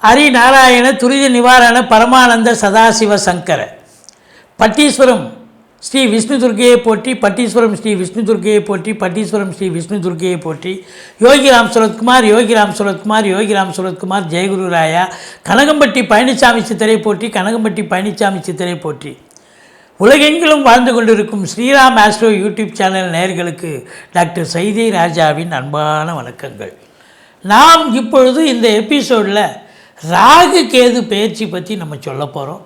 ஹரிநாராயண துரித நிவாரண பரமானந்த சதாசிவ சங்கர பட்டீஸ்வரம் ஸ்ரீ விஷ்ணு துர்க்கையை போற்றி, பட்டீஸ்வரம் ஸ்ரீ விஷ்ணு துர்க்கையை போற்றி, பட்டீஸ்வரம் ஸ்ரீ விஷ்ணு துர்க்கையை போற்றி. யோகிராம் சுரத்குமார், யோகிராம் சுரத்குமார், யோகிராம் சுரத்குமார், ஜெயகுரு ராயா. கனகம்பட்டி பழனிசாமி சித்தரை போற்றி, கனகம்பட்டி பழனிசாமி சித்தரை போற்றி. உலகெங்கிலும் வாழ்ந்து கொண்டிருக்கும் ஸ்ரீராம் ஆஸ்ட்ரோ யூடியூப் சேனல் நேயர்களுக்கு டாக்டர் சைதை ராஜாவின் அன்பான வணக்கங்கள். நாம் இப்பொழுது இந்த எபிசோடில் ராகு கேது பெயர்ச்சி பற்றி நம்ம சொல்ல போகிறோம்.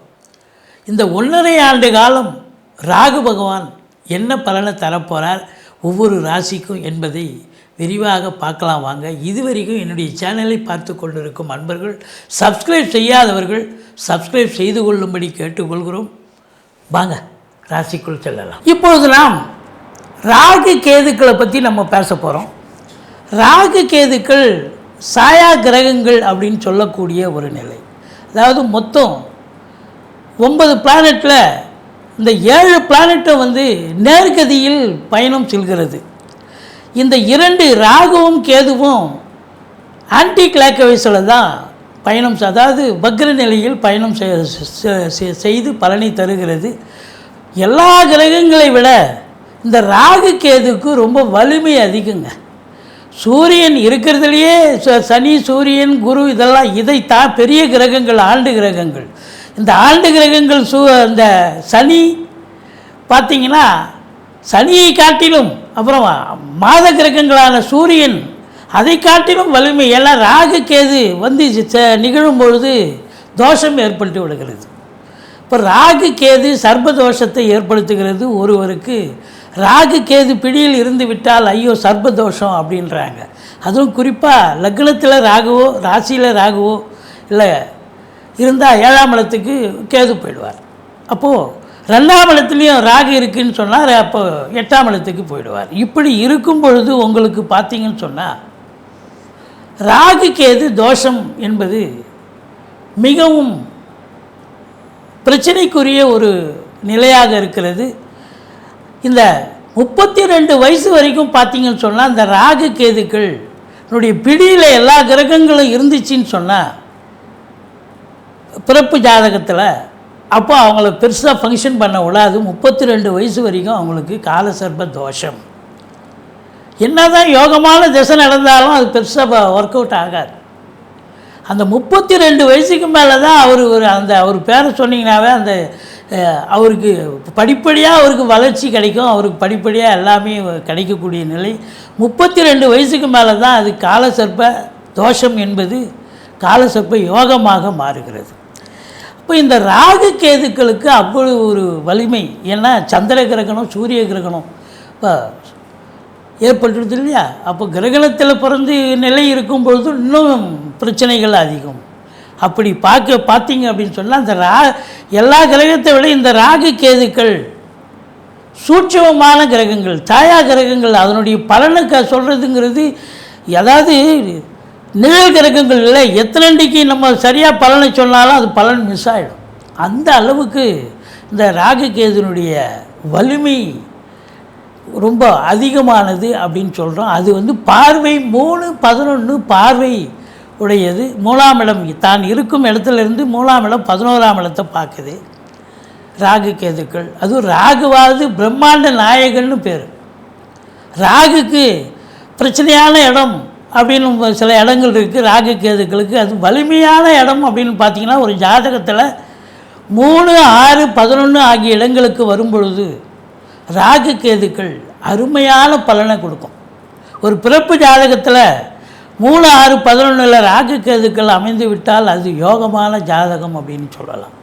இந்த 1.5 ஆண்டு காலம் ராகு பகவான் என்ன பலனை தரப்போகிறார் ஒவ்வொரு ராசிக்கும் என்பதை விரிவாக பார்க்கலாம் வாங்க. இதுவரைக்கும் என்னுடைய சேனலை பார்த்து கொண்டிருக்கும் அன்பர்கள், சப்ஸ்கிரைப் செய்யாதவர்கள் சப்ஸ்கிரைப் செய்து கொள்ளும்படி கேட்டுக்கொள்கிறோம். வாங்க ராசிக்குள் செல்லலாம். இப்பொழுது நாம் ராகு கேதுக்களை பற்றி நம்ம பேச போகிறோம். ராகு கேதுக்கள் சாயா கிரகங்கள் அப்படின்னு சொல்லக்கூடிய ஒரு நிலை. அதாவது மொத்தம் 9 பிளானட்டில் இந்த 7 பிளானட்டும் நேர்கதியில் பயணம் செல்கிறது. இந்த 2 ராகுவும் கேதுவும் ஆன்டி கிளாக்வைஸில் தான் பயணம், அதாவது வக்ர நிலையில் பயணம் செய்து பலனை தருகிறது. எல்லா கிரகங்களை விட இந்த ராகு கேதுக்கு ரொம்ப வலிமை அதிகங்க. சூரியன் இருக்கிறதுலையே சனி, சூரியன், குரு இதைத்தான் பெரிய கிரகங்கள், ஆண்டு கிரகங்கள். இந்த ஆண்டு கிரகங்கள் இந்த சனி பார்த்திங்கன்னா சனியை காட்டிலும், அப்புறம் மாத கிரகங்களான சூரியன் அதை காட்டிலும் வலிமை. எல்லாம் ராகு கேது நிகழும் பொழுது தோஷம் ஏற்பட்டு விடுகிறது. இப்போ ராகு கேது சர்ப்பதோஷத்தை ஏற்படுத்துகிறது. ஒருவருக்கு ராகு கேது பிடியில் இருந்து விட்டால் ஐயோ சர்ப்பதோஷம் அப்படின்றாங்க. அதுவும் குறிப்பாக லக்னத்தில் ராகுவோ, ராசியில் ராகுவோ இல்லை இருந்தால் 7ஆம் இடத்துக்கு கேது போயிடுவார். அப்போது 2ஆம் இடத்துலையும் ராகு இருக்குதுன்னு சொன்னால் அப்போ 8ஆம் இடத்துக்கு போயிடுவார். இப்படி இருக்கும் பொழுது உங்களுக்கு பார்த்தீங்கன்னு சொன்னால் ராகு கேது தோஷம் என்பது மிகவும் பிரச்சனைக்குரிய ஒரு நிலையாக இருக்கிறது. இந்த 32 வயசு வரைக்கும் பார்த்தீங்கன்னு சொன்னால் இந்த ராகு கேதுக்கள் பிடியில் எல்லா கிரகங்களும் இருந்துச்சின்னு சொன்னால் பிறப்பு ஜாதகத்தில் அப்போ அவங்கள பெருசாக ஃபங்க்ஷன் பண்ண விடாது. 32 வயசு வரைக்கும் அவங்களுக்கு காலசர்ப்ப தோஷம். என்ன தான் யோகமான திசை நடந்தாலும் அது பெருசாக ஒர்க் அவுட் ஆகாது. அந்த 32 வயசுக்கு மேலே தான் அவர் பேரை சொன்னீங்கன்னாவே அவருக்கு படிப்படியாக அவருக்கு வளர்ச்சி கிடைக்கும், அவருக்கு படிப்படியாக எல்லாமே கிடைக்கக்கூடிய நிலை. 32 வயசுக்கு மேலே தான் அது காலசர்ப்ப தோஷம் என்பது காலசர்ப்ப யோகமாக மாறுகிறது. இப்போ இந்த ராகு கேதுக்களுக்கு அவ்வளவு ஒரு வலிமை. ஏன்னா சந்திர கிரகணம், சூரிய கிரகணம் இப்போ ஏற்பட்டுருது இல்லையா. அப்போ கிரகணத்தில் பிறந்து நிலை இருக்கும் பொழுது இன்னும் பிரச்சனைகள் அதிகம். அப்படி பார்த்தீங்க அப்படின்னு சொன்னால் அந்த எல்லா கிரகத்தை விட இந்த ராகு கேதுக்கள் சூட்சமமான கிரகங்கள், சாயா கிரகங்கள். அதனுடைய பலனை சொல்கிறதுங்கிறது, அதாவது நிழல் கிரகங்கள் இல்லை. எத்தனைக்கு நம்ம சரியாக பலனை சொன்னாலும் அது பலன் மிஸ் ஆகிடும். அந்த அளவுக்கு இந்த ராகு கேதுனுடைய வலிமை ரொம்ப அதிகமானது அப்படின்னு சொல்கிறோம். அது பார்வை 3-11 பார்வை உடையது. 3ஆம் இடம், தான் இருக்கும் இடத்துலேருந்து 3ஆம் இடம் 11ஆம் இடத்தை பார்க்குது ராகு கேதுக்கள். அதுவும் ராகுவாவது பிரம்மாண்ட நாயகன்னு பேர். ராகுக்கு பிரச்சனையான இடம் அப்படின்னு சில இடங்கள் இருக்குது. ராகு கேதுக்களுக்கு அது வலிமையான இடம் அப்படின்னு பார்த்திங்கன்னா ஒரு ஜாதகத்தில் 3, 6, 11 ஆகிய இடங்களுக்கு வரும்பொழுது ராகு கேதுக்கள் அருமையான பலனை கொடுக்கும். ஒரு பிறப்பு ஜாதகத்தில் 3, 6, 11 ராகு கேதுக்கள் அமைந்து விட்டால் அது யோகமான ஜாதகம் அப்படின்னு சொல்லலாம்.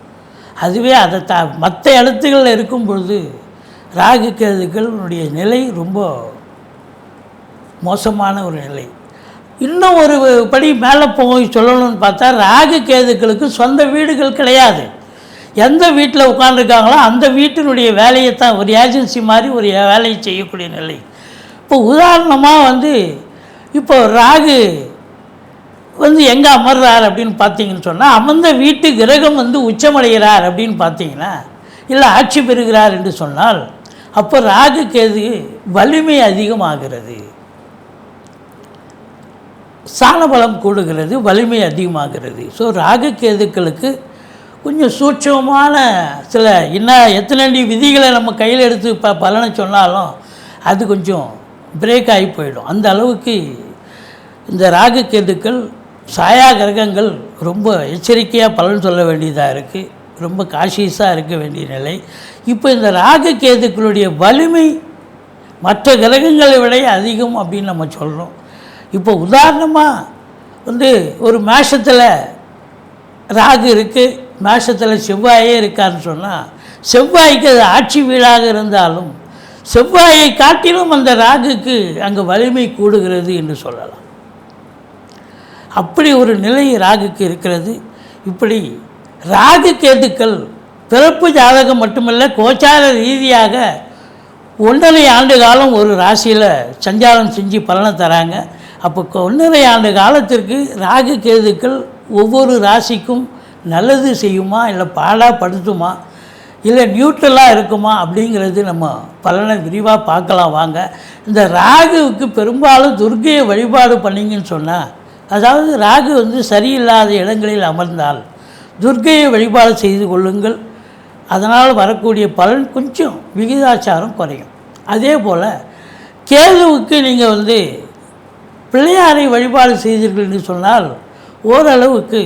அதுவே அதை மற்ற இடத்துகளில் இருக்கும் பொழுது ராகு கேதுக்களுடைய நிலை ரொம்ப மோசமான ஒரு நிலை. இன்னும் ஒரு படி மேலே போய் சொல்லணும்னு பார்த்தா ராகு கேதுக்களுக்கு சொந்த வீடுகள் கிடையாது. எந்த வீட்டில் உட்காந்துருக்காங்களோ அந்த வீட்டினுடைய வேலையை தான் ஒரு ஏஜென்சி மாதிரி ஒரு வேலையை செய்யக்கூடிய நிலை. இப்போ உதாரணமாக இப்போ ராகு எங்கே அமர்றார் அப்படின்னு பார்த்தீங்கன்னு சொன்னால் அமர்ந்த வீட்டு கிரகம் உச்சமடைகிறார் அப்படின்னு பார்த்தீங்கன்னா, இல்லை ஆட்சி பெறுகிறார் என்று சொன்னால் அப்போ ராகு கேது வலிமை அதிகமாகிறது. ஸ்தானபலம் கூடுகிறது, வலிமை அதிகமாகிறது. ஸோ ராகு கேதுக்களுக்கு கொஞ்சம் சூட்சமான சில எத்தனை விதிகளை நம்ம கையில் எடுத்து பலனை சொன்னாலும் அது கொஞ்சம் பிரேக் ஆகி போயிடும். அந்த அளவுக்கு இந்த ராகு கேதுக்கள் சாயா கிரகங்கள் ரொம்ப எச்சரிக்கையாக பலன் சொல்ல வேண்டியதாக இருக்குது. ரொம்ப காஷியஸாக இருக்க வேண்டிய நிலை. இப்போ இந்த ராகு கேதுக்களுடைய வலிமை மற்ற கிரகங்களை விட அதிகம் அப்படின்னு நம்ம சொல்கிறோம். இப்போ உதாரணமாக ஒரு மேஷத்தில் ராகு இருக்குது, மேஷத்தில் செவ்வாயே இருக்கான்னு சொன்னால், செவ்வாய்க்கு அது ஆட்சி வீடாக இருந்தாலும் செவ்வாயை காட்டிலும் அந்த ராகுக்கு அங்கே வலிமை கூடுகிறது என்று சொல்லலாம். அப்படி ஒரு நிலை ராகுக்கு இருக்கிறது. இப்படி ராகு கேதுக்கள் பிறப்பு ஜாதகம் மட்டுமல்ல, கோச்சார ரீதியாக 1.5 ஆண்டு காலம் ஒரு ராசியில் சஞ்சாரம் செஞ்சு பலனை தராங்க. அப்போ 1.5 ஆண்டு காலத்திற்கு ராகு கேதுக்கள் ஒவ்வொரு ராசிக்கும் நல்லது செய்யுமா, இல்லை பாடாப்படுத்துமா, இல்லை நியூட்ரலாக இருக்குமா அப்படிங்கிறது நம்ம பலனை விரிவாக பார்க்கலாம் வாங்க. இந்த ராகுவுக்கு பெரும்பாலும் துர்க்கையை வழிபாடு பண்ணிங்கன்னு சொன்னால், அதாவது ராகு சரியில்லாத இடங்களில் அமர்ந்தால் துர்க்கையை வழிபாடு செய்து கொள்ளுங்கள். அதனால் வரக்கூடிய பலன் கொஞ்சம் விகிதாச்சாரம் குறையும். அதே போல் கேதுவுக்கு நீங்கள் பிள்ளையாரை வழிபாடு செய்தீர்கள் என்று சொன்னால் ஓரளவுக்கு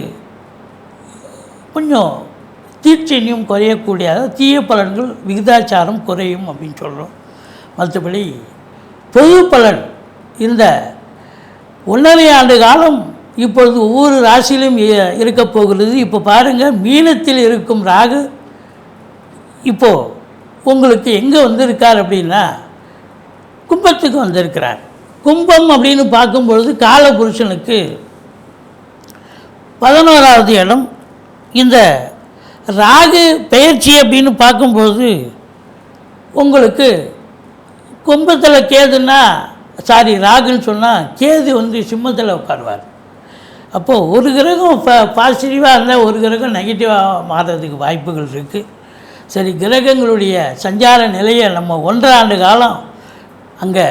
கொஞ்சம் தீட்சண்யம் குறையக்கூடிய, அதாவது தீய பலன்கள் விகிதாச்சாரம் குறையும் அப்படின்னு சொல்கிறோம். மற்றபடி பொது பலன் இந்த 1.5 ஆண்டு காலம் இப்பொழுது ஒவ்வொரு ராசியிலும் இருக்க போகிறது. இப்போ பாருங்கள், மீனத்தில் இருக்கும் ராகு இப்போது உங்களுக்கு எங்கே வந்திருக்கார் அப்படின்னா கும்பத்துக்கு வந்திருக்கிறார். கும்பம் அப்படின்னு பார்க்கும்பொழுது காலபுருஷனுக்கு 11வது இடம். இந்த ராகு பெயர்ச்சி அப்படின்னு பார்க்கும்போது உங்களுக்கு கும்பத்தில் கேதுன்னா ராகுன்னு சொன்னால் கேது சிம்மத்தில் உட்காருவார். அப்போது ஒரு கிரகம் பாசிட்டிவாக இருந்தால் ஒரு கிரகம் நெகட்டிவாக மாறுறதுக்கு வாய்ப்புகள் இருக்குது. சரி, கிரகங்களுடைய சஞ்சார நிலையை நம்ம 1.5 ஆண்டு காலம் அங்கே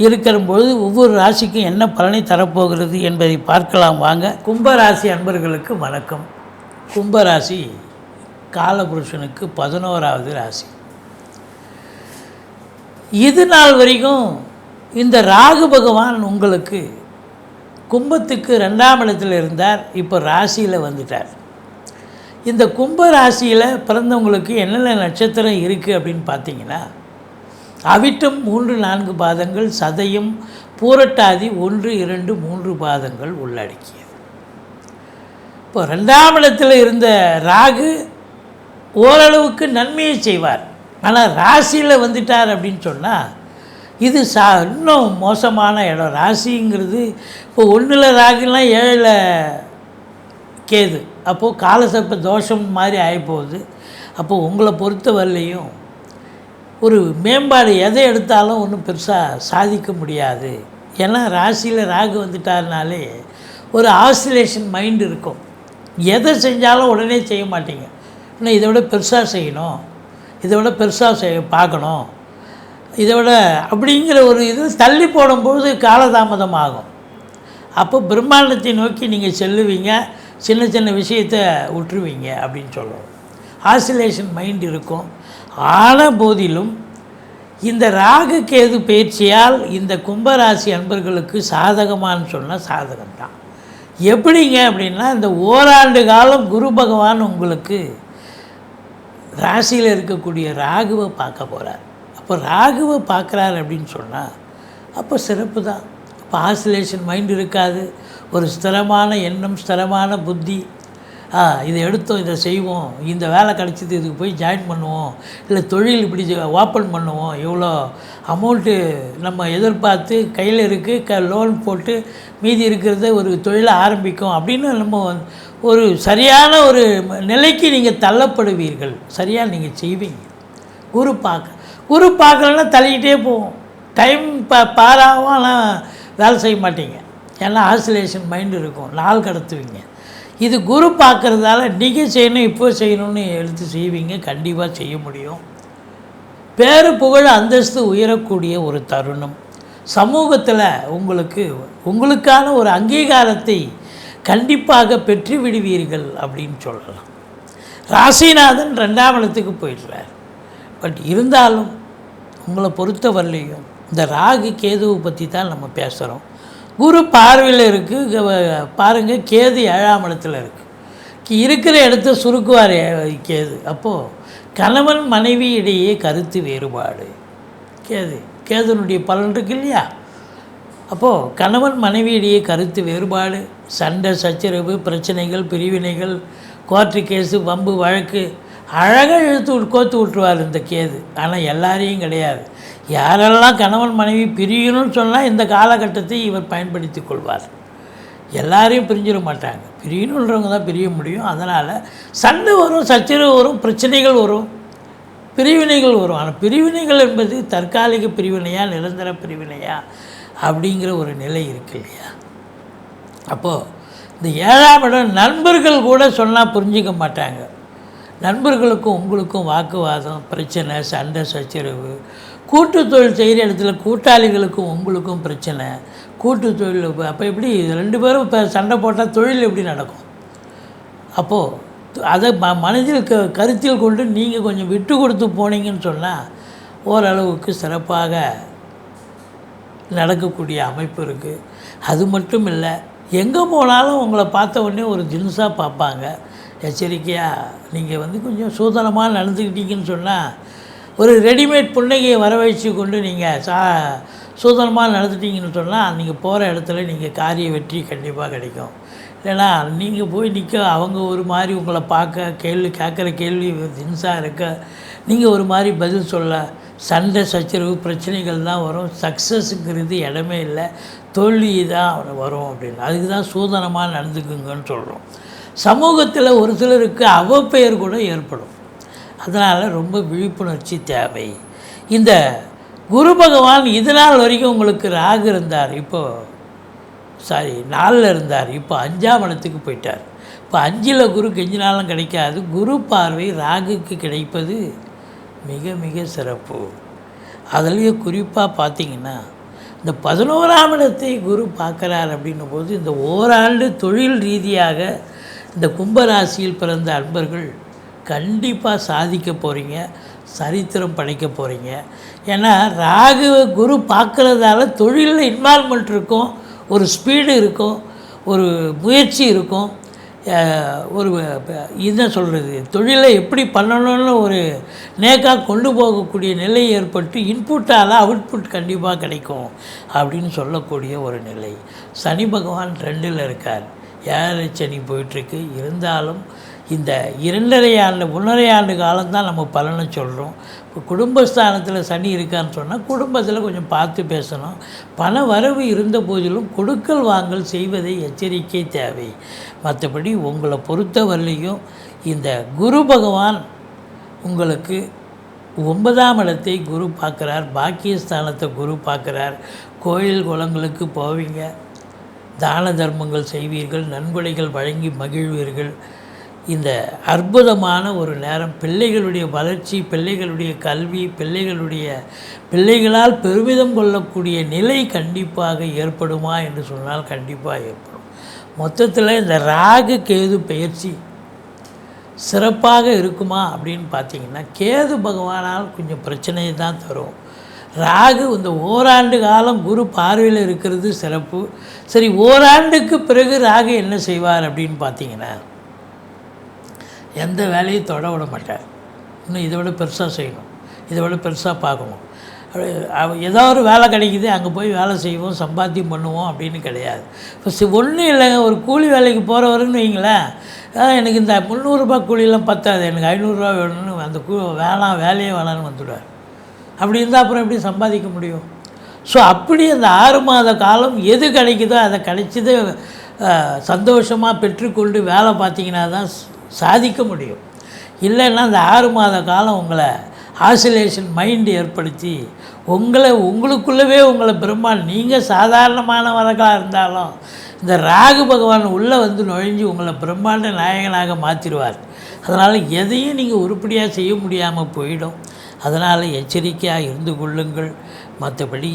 இருக்கிற பொழுது ஒவ்வொரு ராசிக்கும் என்ன பலனை தரப்போகிறது என்பதை பார்க்கலாம் வாங்க. கும்பராசி அன்பர்களுக்கு வணக்கம். கும்பராசி காலபுருஷனுக்கு 11வது ராசி. இது நாள் வரைக்கும் இந்த ராகு பகவான் உங்களுக்கு கும்பத்துக்கு 2ஆம் இடத்தில் இருந்தார். இப்போ ராசியில் வந்துட்டார். இந்த கும்ப ராசியில் பிறந்தவங்களுக்கு என்னென்ன நட்சத்திரம் இருக்குது அப்படின்னு பார்த்தீங்கன்னா, அவிட்டம் 3, 4 பாதங்கள், சதயம், பூரட்டாதி 1, 2, 3 பாதங்கள் உள்ளடக்கியது. இப்போ 2ஆம் இடத்தில் இருந்த ராகு ஓரளவுக்கு நன்மையை செய்வார். ஆனால் ராசியில் வந்துட்டார் அப்படின்னு சொன்னால் இது இன்னும் மோசமான இடம். ராசிங்கிறது இப்போ 1ல் ராகுலாம் 7ல் கேது. அப்போது காலசர்ப்ப தோஷம் மாதிரி ஆகிப்போகுது. அப்போது உங்களை பொறுத்த வரலையும் ஒரு மேம்பாடு எதை எடுத்தாலும் ஒன்றும் பெருசாக சாதிக்க முடியாது. ஏன்னா ராசியில் ராகு வந்துட்டாருனாலே ஒரு ஆசிலேஷன் மைண்டு இருக்கும். எதை செஞ்சாலும் உடனே செய்ய மாட்டீங்க. இன்னும் இதை விட பெருசாக செய்யணும், இதை விட பெருசாக பார்க்கணும், இதை விட அப்படிங்கிற ஒரு இது தள்ளி போடும்போது காலதாமதம் ஆகும். அப்போ பிரம்மாண்டத்தை நோக்கி நீங்கள் செல்லுவீங்க, சின்ன சின்ன விஷயத்தை விட்டுருவீங்க அப்படின்னு சொல்லுவோம். ஆசிலேஷன் மைண்ட் இருக்கும். ஆன போதிலும் இந்த ராகு கேது பயிற்சியால் இந்த கும்பராசி அன்பர்களுக்கு சாதகமானு சொன்னால் சாதகம்தான். எப்படிங்க அப்படின்னா, இந்த ஓராண்டு காலம் குரு பகவான் உங்களுக்கு ராசியில் இருக்கக்கூடிய ராகுவை பார்க்க போகிறார். அப்போ ராகுவை பார்க்குறாரு அப்படின்னு சொன்னால் அப்போ சிறப்பு தான். அப்போ ஆசிலேஷன் மைண்ட் இருக்காது. ஒரு ஸ்திரமான எண்ணம், ஸ்திரமான புத்தி. இதை எடுத்தோம், இதை செய்வோம், இந்த வேலை கிடச்சிது, இதுக்கு போய் ஜாயின் பண்ணுவோம், இல்லை தொழில் இப்படி ஓப்பன் பண்ணுவோம், இவ்வளோ அமௌண்ட்டு நம்ம எதிர்பார்த்து கையில் இருக்குது, லோன் போட்டு மீதி இருக்கிறத ஒரு தொழிலை ஆரம்பிக்கும் அப்படின்னு நம்ம ஒரு சரியான ஒரு நிலைக்கு நீங்கள் தள்ளப்படுவீர்கள். சரியாக நீங்கள் செய்வீங்க. குரு பார்க்கலன்னா தள்ளிக்கிட்டே போவோம். டைம் பாராவெல்லாம் வேலை செய்ய மாட்டீங்க. ஏன்னா ஆசிலேஷன் மைண்டு இருக்கும், நாள் கடத்துவீங்க. இது குரு பார்க்குறதால நீங்கள் செய்யணும், இப்போ செய்யணும்னு எடுத்து செய்வீங்க. கண்டிப்பாக செய்ய முடியும். பேரு புகழ் அந்தஸ்து உயரக்கூடிய ஒரு தருணம். சமூகத்தில் உங்களுக்கான ஒரு அங்கீகாரத்தை கண்டிப்பாக பெற்று விடுவீர்கள் அப்படின்னு சொல்லலாம். ராசிநாதன் 2ஆம் இடத்துக்கு போயிடுறார். பட் இருந்தாலும் உங்களை பொறுத்த வரலையும் இந்த ராகு கேதுவை பற்றி தான் நம்ம பேசுகிறோம். குரு பார்வையில் இருக்குது பாருங்கள். கேது 7ஆம் இடத்துல இருக்குது. இருக்கிற இடத்த சுருக்குவார் கேது. அப்போது கணவன் மனைவி இடையே கருத்து வேறுபாடு. கேதுனுடைய பலன் இருக்கு இல்லையா? அப்போது கணவன் மனைவியிடையே கருத்து வேறுபாடு, சண்டை சச்சரவு, பிரச்சனைகள், பிரிவினைகள், கோர்ட்டு கேஸு, வம்பு வழக்கு அழகாக கோத்து விட்டுருவார் இந்த கேது. ஆனால் எல்லாரையும் கிடையாது. யாரெல்லாம் கணவன் மனைவி பிரியணும்னு சொன்னால் இந்த காலகட்டத்தை இவர் பயன்படுத்தி கொள்வார். எல்லாரையும் பிரிஞ்சிட மாட்டாங்க. பிரியணுன்றவங்க தான் பிரிய முடியும். அதனால் சண்டை வரும், சச்சரவு வரும், பிரச்சனைகள் வரும், பிரிவினைகள் வரும். ஆனால் பிரிவினைகள் என்பது தற்காலிக பிரிவினையா நிரந்தர பிரிவினையா அப்படிங்கிற ஒரு நிலை இருக்கு இல்லையா? அப்போது இந்த 7ஆம் இடம் நண்பர்கள் கூட சொன்னால் புரிஞ்சிக்க மாட்டாங்க. நண்பர்களுக்கும் உங்களுக்கும் வாக்குவாதம், பிரச்சனை, சண்டை சச்சரவு. கூட்டு தொழில் செய்கிற இடத்துல கூட்டாளிகளுக்கும் உங்களுக்கும் பிரச்சனை, கூட்டு தொழில். அப்போ எப்படி 2 பேரும் இப்போ சண்டை போட்டால் தொழில் எப்படி நடக்கும்? அப்போது அதை மனதில் கருத்தில் கொண்டு நீங்கள் கொஞ்சம் விட்டு கொடுத்து போனீங்கன்னு சொன்னால் ஓரளவுக்கு சிறப்பாக நடக்கக்கூடிய அமைப்பு இருக்குது. அது மட்டும் இல்லை, எங்கே போனாலும் உங்களை பார்த்த உடனே ஒரு ஜின்ஸாக பார்ப்பாங்க. எச்சரிக்கையாக நீங்கள் கொஞ்சம் சூதனமாக நடந்துக்கிட்டீங்கன்னு சொன்னால் ஒரு ரெடிமேட் புன்னகையை வர வச்சு கொண்டு நீங்கள் சூதனமாக நடந்துட்டீங்கன்னு சொன்னால் நீங்கள் போகிற இடத்துல நீங்கள் காரிய வெற்றி கண்டிப்பாக கிடைக்கும். இல்லைனா நீங்கள் போய் நிற்க அவங்க ஒரு மாதிரி உங்களை பார்க்க கேட்குற கேள்வி ஜின்ஸாக இருக்க நீங்கள் ஒரு மாதிரி பதில் சொல்ல சண்டை சச்சரவு பிரச்சனைகள் தான் வரும். சக்ஸஸுங்கிறது இடமே இல்லை, தோல்வி தான் வரும் அப்படின்னு. அதுக்கு தான் சூதனமாக நடந்துக்குங்கன்னு சொல்கிறோம். சமூகத்தில் ஒரு சிலருக்கு அவப்பெயர் கூட ஏற்படும். அதனால் ரொம்ப விழிப்புணர்ச்சி தேவை. இந்த குரு பகவான் இது நாள் வரைக்கும் உங்களுக்கு ராகு இருந்தார், இப்போது 4ல் இருந்தார், இப்போ 5ஆம் இடத்துக்கு போயிட்டார். இப்போ 5ல் குரு கெஞ்சினாலும் கிடைக்காது. குரு பார்வை ராகுக்கு கிடைப்பது மிக மிக சிறப்பு. அதுலேயும் குறிப்பாக பார்த்திங்கன்னா இந்த 11ஆம் இடத்தை குரு பார்க்குறார் அப்படின்னும் போது இந்த ஓராண்டு தொழில் ரீதியாக இந்த கும்பராசியில் பிறந்த அன்பர்கள் கண்டிப்பாக சாதிக்க போகிறீங்க, சரித்திரம் படைக்க போகிறீங்க. ஏன்னா ராகு குரு பார்க்குறதால தொழிலில் இன்வால்மெண்ட் இருக்கும், ஒரு ஸ்பீடு இருக்கும், ஒரு முயற்சி இருக்கும், ஒரு என்ன சொல்கிறது, தொழிலை எப்படி பண்ணணும்னு ஒரு நேக்காக கொண்டு போகக்கூடிய நிலை ஏற்பட்டு இன்புட்டால் அவுட்புட் கண்டிப்பாக கிடைக்கும் அப்படின்னு சொல்லக்கூடிய ஒரு நிலை. சனி பகவான் 2ல் இருக்கார், 7 சனி போயிட்டுருக்கு. இருந்தாலும் இந்த 1.5 ஆண்டு காலம்தான் நம்ம பலனை சொல்கிறோம். இப்போ குடும்பஸ்தானத்தில் சனி இருக்கான்னு சொன்னால் குடும்பத்தில் கொஞ்சம் பார்த்து பேசணும். பண வரவு இருந்த போதிலும் கொடுக்கல் வாங்கல் செய்வதை எச்சரிக்கை தேவை. மற்றபடி உங்களை பொறுத்தவரையிலையும் இந்த குரு பகவான் உங்களுக்கு 9ஆம் இடத்தை குரு பார்க்குறார், பாக்கியஸ்தானத்தை குரு பார்க்குறார். கோயில் குளங்களுக்கு போவீங்க, தான தர்மங்கள் செய்வீர்கள், நன்கொடைகள் வழங்கி மகிழ்வீர்கள். இந்த அற்புதமான ஒரு நேரம். பிள்ளைகளுடைய வளர்ச்சி, பிள்ளைகளுடைய கல்வி, பிள்ளைகளால் பெருமிதம் கொள்ளக்கூடிய நிலை கண்டிப்பாக ஏற்படுமா என்று சொன்னால் கண்டிப்பாக ஏற்படும். மொத்தத்தில் இந்த ராகு கேது பயிற்சி சிறப்பாக இருக்குமா அப்படின்னு பார்த்திங்கன்னா கேது பகவானால் கொஞ்சம் பிரச்சனையை தான் தரும். ராகு இந்த ஓராண்டு காலம் குரு பார்வையில் இருக்கிறது சிறப்பு. சரி, ஓராண்டுக்கு பிறகு ராகு என்ன செய்வார் அப்படின்னு பார்த்திங்கன்னா எந்த வேலையும் தொட விட மாட்டார். இன்னும் இதை விட பெருசாக செய்யணும், இதை விட பெருசாக பார்க்கணும். ஏதோ ஒரு வேலை கிடைக்குது அங்கே போய் வேலை செய்வோம், சம்பாத்தியம் பண்ணுவோம் அப்படின்னு கிடையாது. இப்போ ஒன்றும் இல்லைங்க, ஒரு கூலி வேலைக்கு போகிறவருன்னு வைங்களேன், எனக்கு இந்த 300 ரூபாய் கூலியெல்லாம் பத்தாது, எனக்கு 500 ரூபா வேணும்னு அந்த வேலையே வேணான்னு வந்துடுவார். அப்படி இருந்தால் அப்புறம் எப்படி சம்பாதிக்க முடியும்? ஸோ அப்படி அந்த 6 மாத காலம் எது கிடைக்குதோ அதை கிடைச்சது சந்தோஷமாக பெற்றுக்கொண்டு வேலை பார்த்திங்கன்னா தான் சாதிக்க முடியும். இல்லைன்னா அந்த 6 மாத காலம் உங்களை ஆசிலேஷன் மைண்டு ஏற்படுத்தி உங்களுக்குள்ளவே உங்களை நீங்கள் சாதாரணமானவர்களாக இருந்தாலும் இந்த ராகு பகவான் உள்ளே நுழைஞ்சு உங்களை பிரம்மாண்ட நாயகனாக மாற்றிடுவார். அதனால் எதையும் நீங்கள் உருப்படியாக செய்ய முடியாமல் போயிடும். அதனால் எச்சரிக்கையாக இருந்து கொள்ளுங்கள். மற்றபடி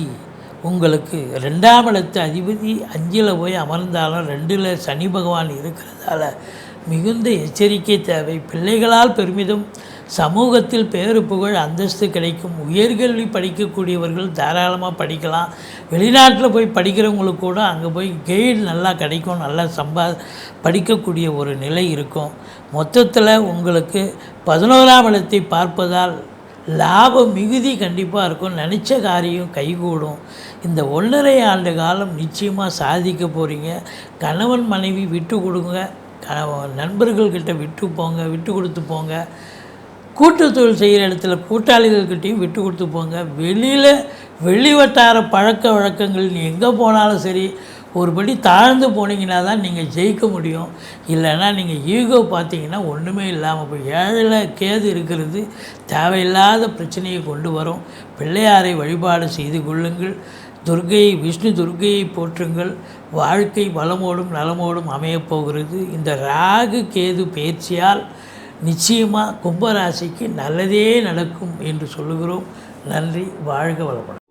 உங்களுக்கு 2ஆம் இடத்து அதிபதி 5ல் போய் அமர்ந்தாலும் 2ல் சனி பகவான் இருக்கிறதால மிகுந்த எச்சரிக்கை தேவை. பிள்ளைகளால் பெருமிதம், சமூகத்தில் பேரு புகழ் அந்தஸ்து கிடைக்கும். உயர்கல்வி படிக்கக்கூடியவர்கள் தாராளமாக படிக்கலாம். வெளிநாட்டில் போய் படிக்கிறவங்களுக்கு கூட அங்கே போய் கைடு நல்லா கிடைக்கும், நல்லா படிக்கக்கூடிய ஒரு நிலை இருக்கும். மொத்தத்தில் உங்களுக்கு 11ஆம் இடத்தை பார்ப்பதால் லாப மிகுதி கண்டிப்பாக இருக்கும். நினச்ச காரியம் கைகூடும். இந்த 1.5 ஆண்டு காலம் நிச்சயமாக சாதிக்க போகிறீங்க. கணவன் மனைவி விட்டு கொடுங்க, நண்பர்கள்கிட்ட விட்டு கொடுத்து போங்க. கூட்டு தொழில் செய்கிற இடத்துல கூட்டாளிகள்கிட்டையும் விட்டு கொடுத்து போங்க. வெளிவட்டார பழக்க வழக்கங்கள் எங்கே போனாலும் சரி, ஒருபடி தாழ்ந்து போனீங்கன்னா தான் நீங்கள் ஜெயிக்க முடியும். இல்லைன்னா நீங்கள் ஈகோ பார்த்தீங்கன்னா ஒன்றுமே இல்லாமல் போய் 7ல் கேது இருக்கிறது தேவையில்லாத பிரச்சனையை கொண்டு வரும். பிள்ளையாரை வழிபாடு செய்து கொள்ளுங்கள். விஷ்ணு துர்க்கையை போற்றுங்கள். வாழ்க்கை வளமோடும் நலமோடும் அமையப்போகிறது. இந்த ராகு கேது பயிற்சியால் நிச்சயமாக கும்பராசிக்கு நல்லதே நடக்கும் என்று சொல்லுகிறோம். நன்றி. வாழ்க வளமுடன்.